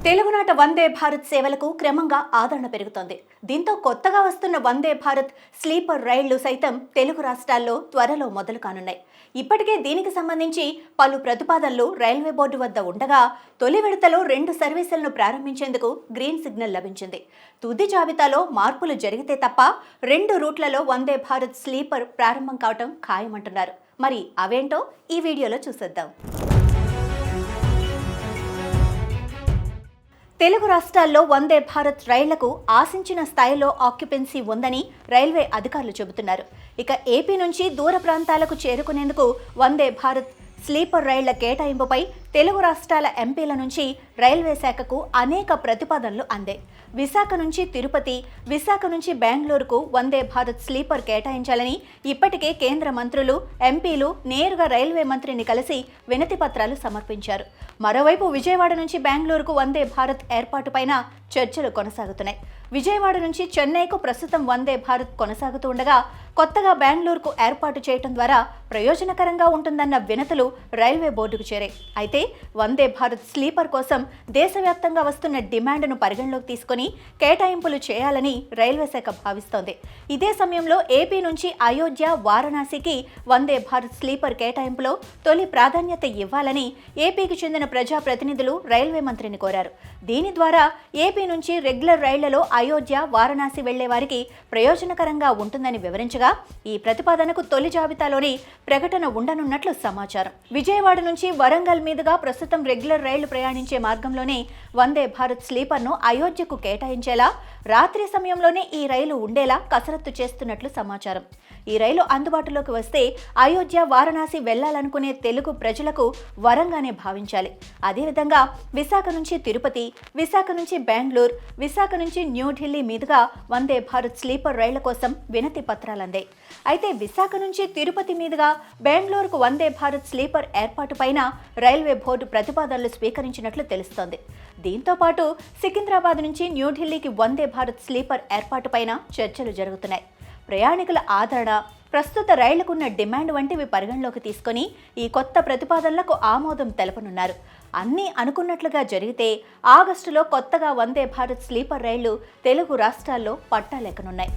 తెలుగునాట వందే భారత్ సేవలకు క్రమంగా ఆదరణ పెరుగుతోంది. దీంతో కొత్తగా వస్తున్న వందే భారత్ స్లీపర్ రైళ్లు సైతం తెలుగు రాష్ట్రాల్లో త్వరలో మొదలు కానున్నాయి. ఇప్పటికే దీనికి సంబంధించి పలు ప్రతిపాదనలు రైల్వే బోర్డు వద్ద ఉండగా తొలి విడతలో 2 సర్వీసులను ప్రారంభించేందుకు గ్రీన్ సిగ్నల్ లభించింది. తుది జాబితాలో మార్పులు జరిగితే తప్ప 2 రూట్లలో వందే భారత్ స్లీపర్ ప్రారంభం కావటం ఖాయమంటున్నారు. మరి అవేంటో ఈ వీడియోలో చూసేద్దాం. తెలుగు రాష్ట్రాల్లో వందే భారత్ రైళ్లకు ఆశించిన స్థాయిలో ఆక్యుపెన్సీ ఉందని రైల్వే అధికారులు చెబుతున్నారు. ఇక ఏపీ నుంచి దూర ప్రాంతాలకు చేరుకునేందుకు వందే భారత్ స్లీపర్ రైళ్ల కేటాయింపుపై తెలుగు రాష్ట్రాల ఎంపీల నుంచి రైల్వే శాఖకు అనేక ప్రతిపాదనలు అందాయి. విశాఖ నుంచి తిరుపతి, విశాఖ నుంచి బెంగళూరుకు వందే భారత్ స్లీపర్ కేటాయించాలని ఇప్పటికే కేంద్ర మంత్రులు, ఎంపీలు నేరుగా రైల్వే మంత్రిని కలిసి వినతి పత్రాలు సమర్పించారు. మరోవైపు విజయవాడ నుంచి బెంగళూరుకు వందే భారత్ ఏర్పాటుపైన చర్చలు కొనసాగుతున్నాయి. విజయవాడ నుంచి చెన్నైకు ప్రస్తుతం వందే భారత్ కొనసాగుతూ ఉండగా కొత్తగా బెంగళూరుకు ఏర్పాటు చేయడం ద్వారా ప్రయోజనకరంగా ఉంటుందన్న వినతులు రైల్వే బోర్డుకు చేరాయి. అయితే వందే భారత్ స్లీపర్ కోసం దేశవ్యాప్తంగా వస్తున్న డిమాండ్ను పరిగణలోకి తీసుకుని కేటాయింపులు చేయాలని రైల్వే శాఖ భావిస్తోంది. ఇదే సమయంలో ఏపీ నుంచి అయోధ్య, వారణాసికి వందే భారత్ స్లీపర్ కేటాయింపులో తొలి ప్రాధాన్యత ఇవ్వాలని ఏపీకి చెందిన ప్రజాప్రతినిధులు రైల్వే మంత్రిని కోరారు. దీని ద్వారా ఏపీ నుంచి రెగ్యులర్ రైళ్లలో అయోధ్య, వారణాసి వెళ్లే వారికి ప్రయోజనకరంగా ఉంటుందని వివరించగా ఈ ప్రతిపాదనకు తొలి జాబితాలోని ప్రకటన ఉండనున్నట్లు సమాచారం. విజయవాడ నుంచి వరంగల్ మీదుగా ప్రస్తుతం రెగ్యులర్ రైళ్లు ప్రయాణించే మార్గంలోనే వందే భారత్ స్లీపర్ను అయోధ్యకు కేటాయించేలా రాత్రి సమయంలోనే ఈ రైలు ఉండేలా కసరత్తు చేస్తున్నట్లు సమాచారం. ఈ రైలు అందుబాటులోకి వస్తే అయోధ్య, వారణాసి వెళ్లాలనుకునే తెలుగు ప్రజలకు వరంగానే భావించాలి. అదేవిధంగా విశాఖ నుంచి తిరుపతి, విశాఖ నుంచి బెంగళూరు, విశాఖ నుంచి న్యూఢిల్లీ మీదుగా వందే భారత్ స్లీపర్ రైళ్ల కోసం వినతి పత్రాలందాయి. అయితే విశాఖ నుంచి తిరుపతి మీదుగా బెంగళూరుకు Vande Bharat sleeper ఏర్పాటుపైన railway board ప్రతిపాదనలు స్వీకరించినట్లు తెలుస్తోంది. దీంతో పాటు సికింద్రాబాద్ నుంచి న్యూఢిల్లీకి వందే భారత్ స్లీపర్ ఏర్పాటుపైన చర్చలు జరుగుతున్నాయి. ప్రయాణికుల ఆదరణ, ప్రస్తుత రైళ్లకున్న డిమాండ్ వంటివి పరిగణలోకి తీసుకుని ఈ కొత్త ప్రతిపాదనలకు ఆమోదం తెలపనున్నారు. అన్నీ అనుకున్నట్లుగా జరిగితే ఆగస్టులో కొత్తగా వందే భారత్ స్లీపర్ రైళ్లు తెలుగు రాష్ట్రాల్లో పట్టాలెక్కనున్నాయి.